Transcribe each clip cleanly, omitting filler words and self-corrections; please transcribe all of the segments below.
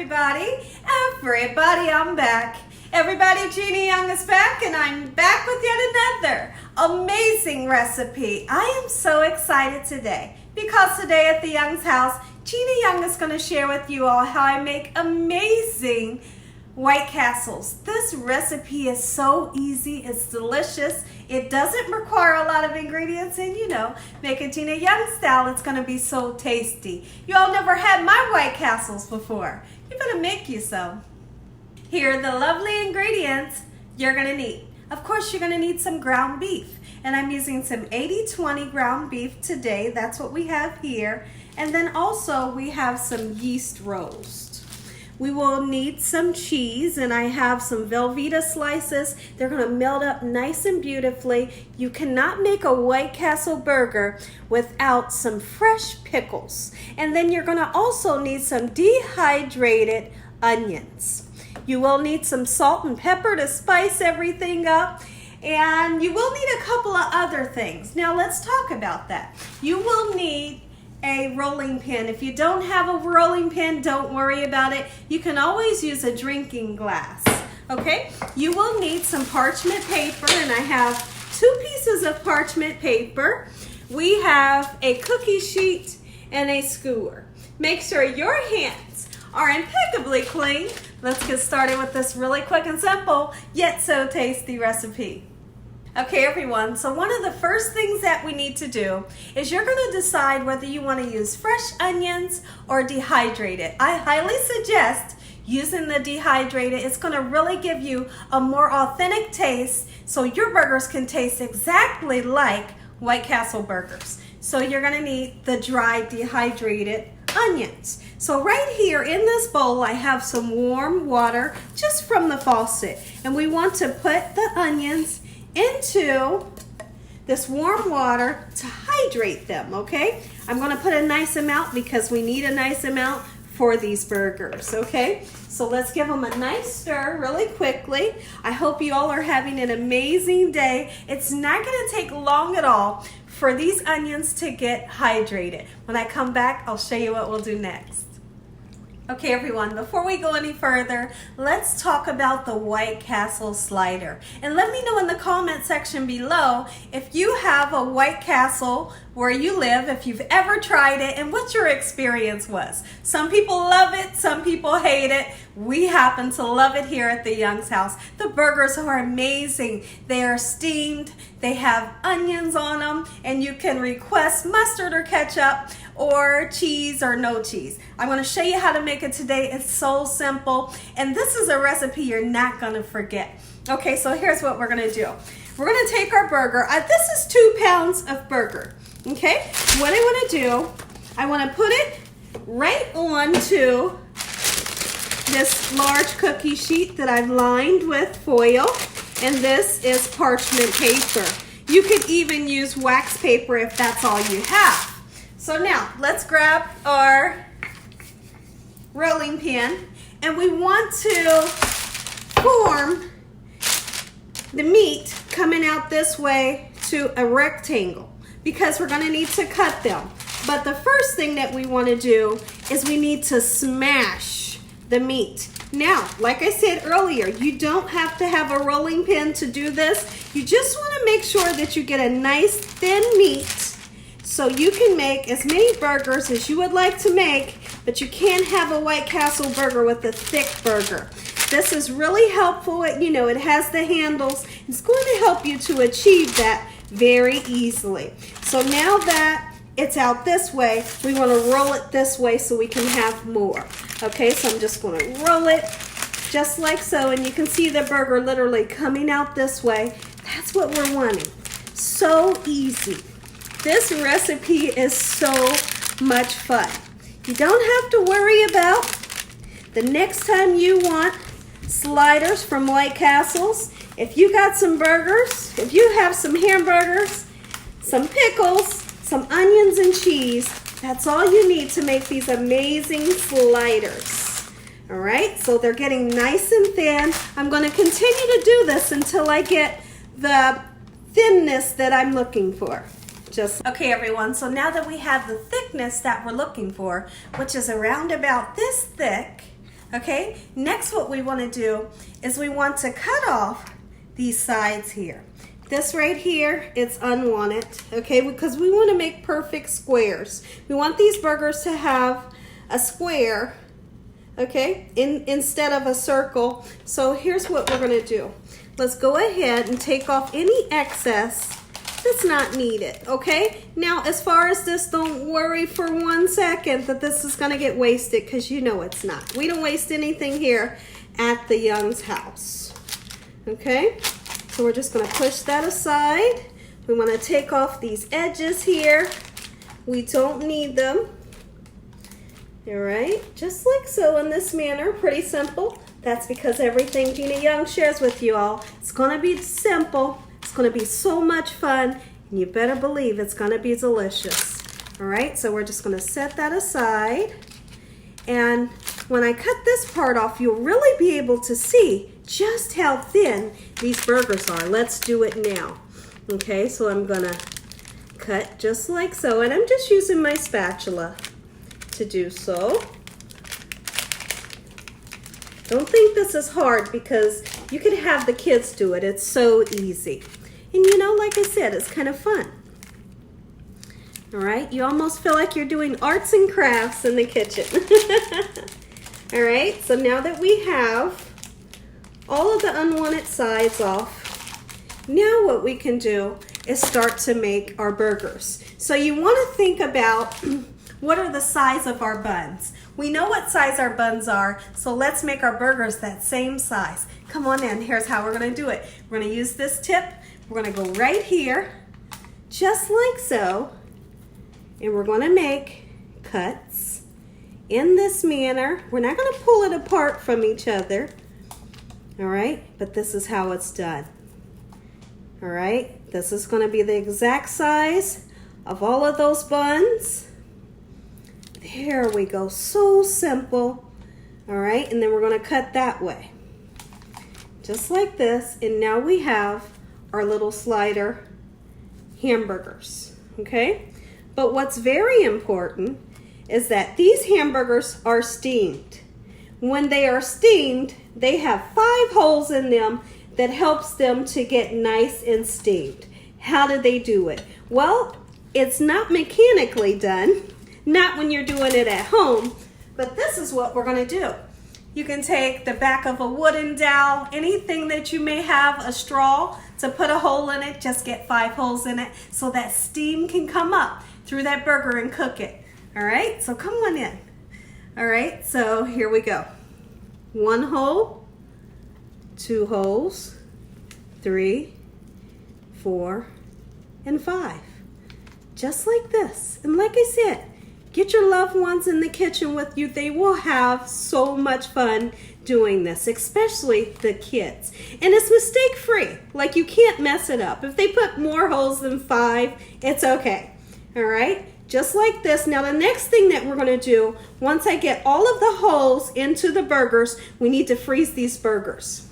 Everybody, I'm back. Everybody, Gina Young is back, and I'm back with yet another amazing recipe. I am so excited today because today at the Young's house, Gina Young is going to share with you all how I make amazing White Castles. This recipe is so easy, it's delicious, it doesn't require a lot of ingredients, and you know, make it Gina Young style, it's going to be so tasty. You all never had my White Castles before. You better make you some. Here are the lovely ingredients you're going to need. Of course, you're going to need some ground beef, and I'm using some 80/20 ground beef today. That's what we have here. And then also we have some yeast roast. We will need some cheese, and I have some Velveeta slices. They're going to melt up nice and beautifully. You cannot make a White Castle burger without some fresh pickles. And then you're going to also need some dehydrated onions. You will need some salt and pepper to spice everything up. And you will need a couple of other things. Now let's talk about that. You will need a rolling pin. If you don't have a rolling pin, don't worry about it. You can always use a drinking glass, okay? You will need some parchment paper, and I have 2 pieces of parchment paper. We have a cookie sheet and a skewer. Make sure your hands are impeccably clean. Let's get started with this really quick and simple, yet so tasty recipe. Okay, everyone, so one of the first things that we need to do is you're going to decide whether you want to use fresh onions or dehydrated. I highly suggest using the dehydrated. It's going to really give you a more authentic taste so your burgers can taste exactly like White Castle burgers. So you're going to need the dry dehydrated onions. So right here in this bowl, I have some warm water just from the faucet, and we want to put the onions into this warm water to hydrate them, okay? I'm gonna put a nice amount because we need a nice amount for these burgers, okay? So let's give them a nice stir really quickly. I hope you all are having an amazing day. It's not gonna take long at all for these onions to get hydrated. When I come back, I'll show you what we'll do next. Okay, everyone, before we go any further, let's talk about the White Castle slider. And let me know in the comment section below if you have a White Castle where you live, if you've ever tried it, and what your experience was. Some people love it, some people hate it. We happen to love it here at the Young's house. The burgers are amazing. They are steamed, they have onions on them, and you can request mustard or ketchup or cheese or no cheese. I'm going to show you how to make it today. It's so simple, and this is a recipe you're not going to forget. Okay, so here's what we're going to do. We're going to take our burger. This is 2 pounds of burger. Okay, what I want to do, I want to put it right onto this large cookie sheet that I've lined with foil, and this is parchment paper. You could even use wax paper if that's all you have. So now let's grab our rolling pin, and we want to form the meat coming out this way to a rectangle because we're going to need to cut them. But the first thing that we want to do is we need to smash the meat. Now, like I said earlier, you don't have to have a rolling pin to do this. You just want to make sure that you get a nice thin meat so you can make as many burgers as you would like to make, but you can't have a White Castle burger with a thick burger. This is really helpful. You know, it has the handles. It's going to help you to achieve that very easily. So now that it's out this way, we want to roll it this way so we can have more. Okay, so I'm just going to roll it just like so, and you can see the burger literally coming out this way. That's what we're wanting. So easy. This recipe is so much fun. You don't have to worry about the next time you want sliders from White Castles. If you got some burgers, if you have some hamburgers, some pickles, some onions and cheese, that's all you need to make these amazing sliders. All right, so they're getting nice and thin. I'm going to continue to do this until I get the thinness that I'm looking for. Okay, everyone, so now that we have the thickness that we're looking for, which is around about this thick, Okay, next what we want to do is we want to cut off these sides here. This right here, it's unwanted, okay, because we want to make perfect squares. We want these burgers to have a square, okay, instead of a circle. So here's what we're going to do. Let's go ahead and take off any excess that's not needed, okay? Now, as far as this, don't worry for 1 second that this is going to get wasted, because you know it's not. We don't waste anything here at the Young's house, okay? So we're just going to push that aside. We want to take off these edges here. We don't need them. All right, just like so in this manner, pretty simple. That's because everything Gina Young shares with you all, it's going to be simple. It's going to be so much fun, and you better believe it's going to be delicious. All right, so we're just going to set that aside. And when I cut this part off, you'll really be able to see just how thin these burgers are. Let's do it now. Okay, so I'm gonna cut just like so, and I'm just using my spatula to do so. Don't think this is hard, because you could have the kids do it. It's so easy. And you know, like I said, it's kind of fun. All right, you almost feel like you're doing arts and crafts in the kitchen. All right, so now that we have all of the unwanted sides off, now what we can do is start to make our burgers. So you want to think about what are the size of our buns. We know what size our buns are, so let's make our burgers that same size. Come on in, here's how we're going to do it. We're going to use this tip. We're going to go right here, just like so, and we're going to make cuts in this manner. We're not going to pull it apart from each other. All right, but this is how it's done. All right, this is going to be the exact size of all of those buns. There we go, so simple. All right, and then we're going to cut that way, just like this. And now we have our little slider hamburgers, okay? But what's very important is that these hamburgers are steamed. When they are steamed, they have 5 holes in them that helps them to get nice and steamed. How do they do it? Well, it's not mechanically done, not when you're doing it at home, but this is what we're going to do. You can take the back of a wooden dowel, anything that you may have, a straw to put a hole in it, just get 5 holes in it so that steam can come up through that burger and cook it. All right, so come on in. All right, so here we go. 1 hole, 2 holes, 3, 4, and 5. Just like this. And like I said, get your loved ones in the kitchen with you. They will have so much fun doing this, especially the kids. And it's mistake-free. Like, you can't mess it up. If they put more holes than 5, it's okay. All right? Just like this. Now, the next thing that we're going to do, once I get all of the holes into the burgers, we need to freeze these burgers.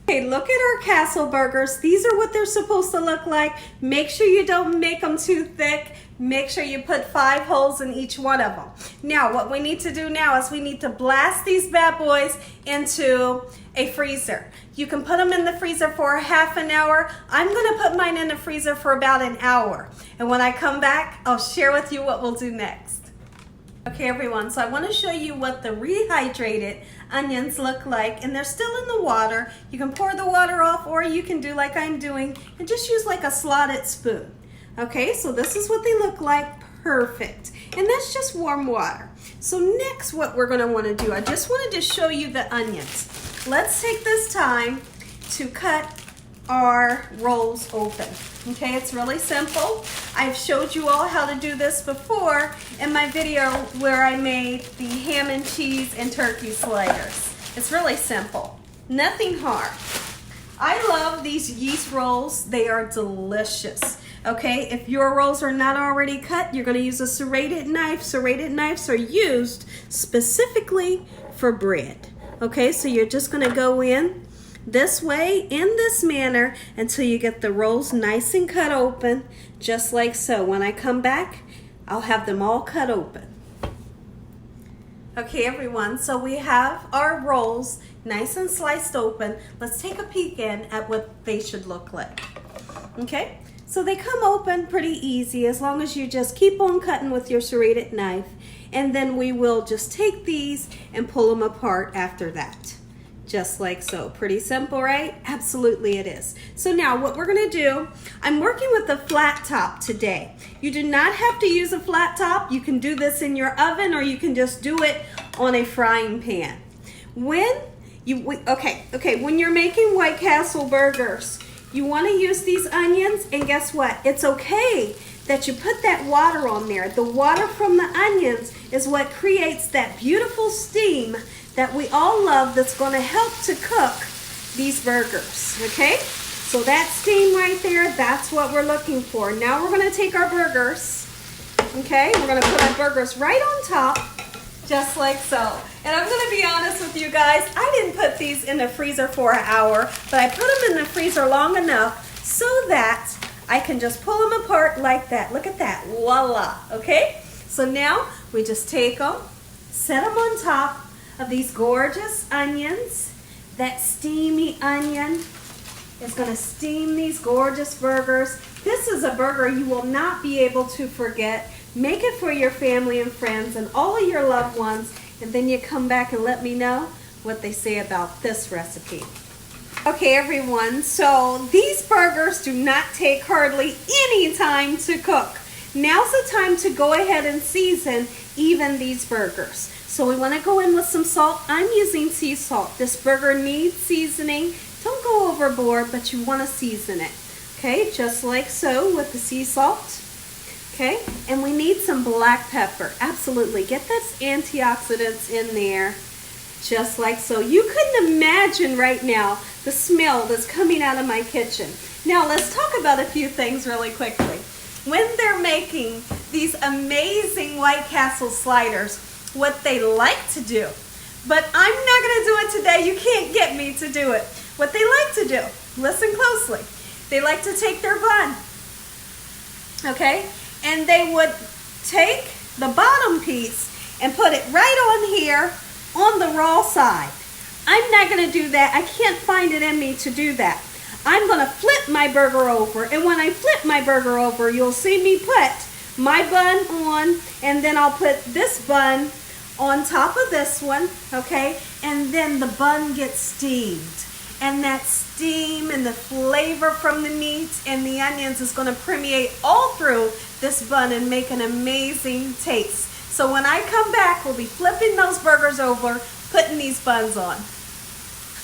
Okay, look at our castle burgers. These are what they're supposed to look like. Make sure you don't make them too thick. Make sure you put 5 holes in each one of them. Now, what we need to do now is we need to blast these bad boys into a freezer. You can put them in the freezer for ½ an hour. I'm going to put mine in the freezer for about an hour. And when I come back, I'll share with you what we'll do next. Okay, everyone, so I want to show you what the rehydrated onions look like, and they're still in the water. You can pour the water off, or you can do like I'm doing and just use like a slotted spoon. Okay, so this is what they look like. Perfect. And that's just warm water. So next, what we're going to want to do, I just wanted to show you the onions. Let's take this time to cut our rolls open. Okay, it's really simple. I've showed you all how to do this before in my video where I made the ham and cheese and turkey sliders. It's really simple, nothing hard. I love these yeast rolls. They are delicious. Okay, if your rolls are not already cut, you're going to use a serrated knife. Serrated knives are used specifically for bread. Okay, so you're just going to go in this way, in this manner, until you get the rolls nice and cut open, just like so. When I come back, I'll have them all cut open. Okay, everyone, so we have our rolls nice and sliced open. Let's take a peek in at what they should look like. Okay, so they come open pretty easy as long as you just keep on cutting with your serrated knife, and then we will just take these and pull them apart after that. Just like so. Pretty simple, right? Absolutely it is. So now what we're going to do, I'm working with a flat top today. You do not have to use a flat top. You can do this in your oven, or you can just do it on a frying pan. When you're making White Castle burgers, you want to use these onions, and guess what? It's okay that you put that water on there. The water from the onions is what creates that beautiful steam that we all love, that's going to help to cook these burgers, okay? So that steam right there, that's what we're looking for. Now we're going to take our burgers, okay? We're going to put our burgers right on top, just like so. And I'm going to be honest with you guys, I didn't put these in the freezer for an hour, but I put them in the freezer long enough so that I can just pull them apart like that. Look at that, voila, okay? So now we just take them, set them on top of these gorgeous onions. That steamy onion is going to steam these gorgeous burgers. This is a burger you will not be able to forget. Make it for your family and friends and all of your loved ones, and then you come back and let me know what they say about this recipe. Okay, everyone, so these burgers do not take hardly any time to cook. Now's the time to go ahead and season even these burgers. So we want to go in with some salt. I'm using sea salt. This burger needs seasoning. Don't go overboard, but you want to season it. Okay, just like so with the sea salt. Okay, and we need some black pepper. Absolutely, get those antioxidants in there. Just like so. You couldn't imagine right now the smell that's coming out of my kitchen. Now let's talk about a few things really quickly. When they're making these amazing White Castle sliders, what they like to do, but I'm not going to do it today. You can't get me to do it. What they like to do, listen closely, they like to take their bun, okay, and they would take the bottom piece and put it right on here on the raw side. I'm not going to do that. I can't find it in me to do that. I'm going to flip my burger over, and when I flip my burger over, you'll see me put my bun on, and then I'll put this bun on top of this one, okay, and then the bun gets steamed, and that steam and the flavor from the meat and the onions is going to permeate all through this bun and make an amazing taste. So when I come back, we'll be flipping those burgers over, putting these buns on.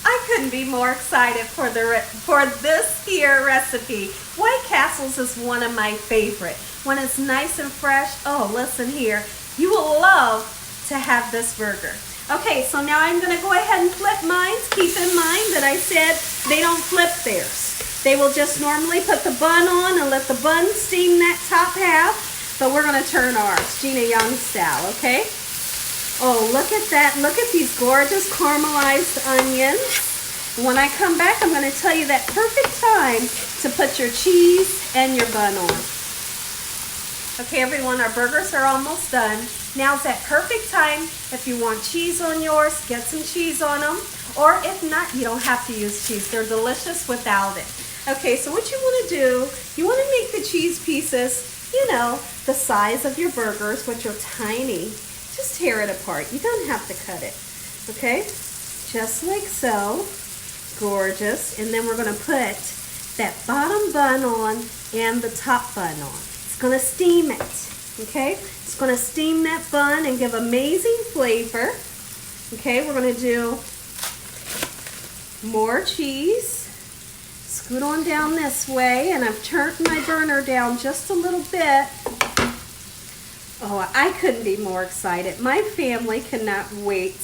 I couldn't be more excited for this here recipe. White Castle's is one of my favorite. When it's nice and fresh, oh, listen here, you will love to have this burger. Okay, so now I'm going to go ahead and flip mine. Keep in mind that I said they don't flip theirs. They will just normally put the bun on and let the bun steam that top half, but we're going to turn ours, Gina Young style, okay? Oh, look at that. Look at these gorgeous caramelized onions. When I come back, I'm going to tell you that perfect time to put your cheese and your bun on. Okay, everyone, our burgers are almost done. Now's that perfect time. If you want cheese on yours, get some cheese on them. Or if not, you don't have to use cheese. They're delicious without it. Okay, so what you want to do, you want to make the cheese pieces, you know, the size of your burgers, which are tiny. Just tear it apart. You don't have to cut it. Okay, just like so. Gorgeous. And then we're going to put that bottom bun on and the top bun on. It's going to steam it. Okay, it's going to steam that bun and give amazing flavor. Okay, we're going to do more cheese. Scoot on down this way, and I've turned my burner down just a little bit. Oh, I couldn't be more excited. My family cannot wait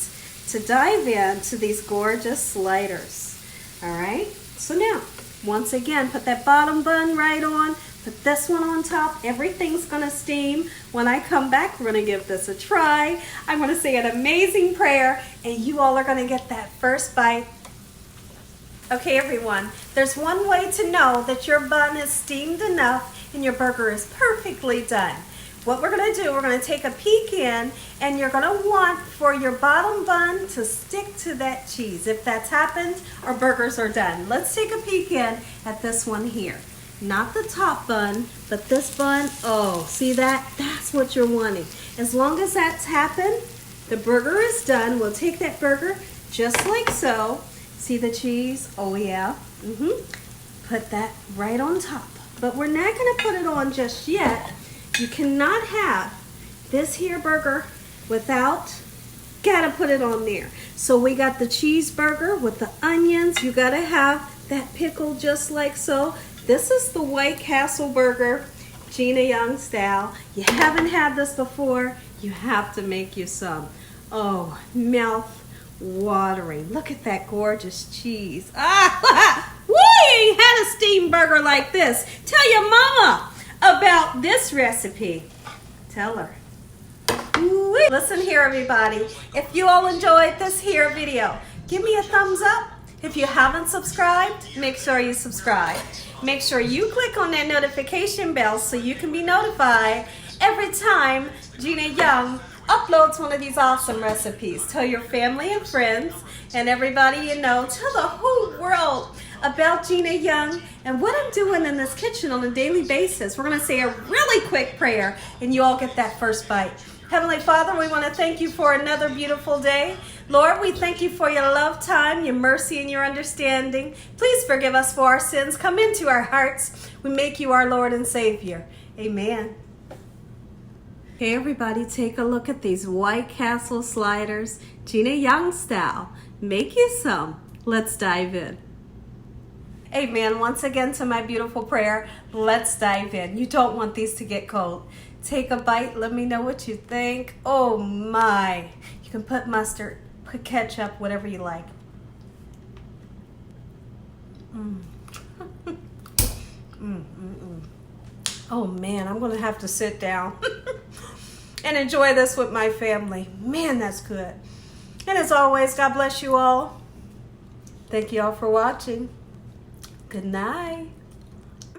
to dive into these gorgeous sliders. All right, so now, once again, put that bottom bun right on. Put this one on top. Everything's going to steam. When I come back, we're going to give this a try. I'm going to say an amazing prayer, and you all are going to get that first bite. Okay, everyone, there's one way to know that your bun is steamed enough and your burger is perfectly done. what we're gonna do, we're gonna take a peek in, and you're gonna want for your bottom bun to stick to that cheese. If that's happened, our burgers are done. Let's take a peek in at this one here. Not the top bun, but this bun. Oh, see that? That's what you're wanting. As long as that's happened, the burger is done. We'll take that burger just like so. See the cheese? Oh yeah. Put that right on top. But we're not gonna put it on just yet. You cannot have this here burger without, gotta put it on there. So we got the cheeseburger with the onions. You gotta have that pickle just like so. This is the White Castle burger, Gina Young style. You haven't had this before, you have to make you some. Oh, mouth watering. Look at that gorgeous cheese. Ah, woo, you ain't had a steamed burger like this. Tell your mama about this recipe. Tell her. Ooh-wee. Listen here, everybody. If you all enjoyed this here video, give me a thumbs up. If you haven't subscribed, make sure you subscribe. Make sure you click on that notification bell so you can be notified every time Gina Young uploads one of these awesome recipes. Tell your family and friends and everybody you know. Tell the whole world about Gina Young and what I'm doing in this kitchen on a daily basis. We're going to say a really quick prayer and you all get that first bite. Heavenly Father, we want to thank you for another beautiful day. Lord, we thank you for your love time, your mercy, and your understanding. Please forgive us for our sins. Come into our hearts. We make you our Lord and Savior. Amen. Hey everybody, take a look at these White Castle sliders, Gina Young style. Make you some. Let's dive in. Amen. Once again to my beautiful prayer, let's dive in. You don't want these to get cold. Take a bite, let me know what you think. Oh my. You can put mustard, put ketchup, whatever you like. Oh man, I'm gonna have to sit down and enjoy this with my family. Man, that's good. And as always, God bless you all. Thank you all for watching. Good night.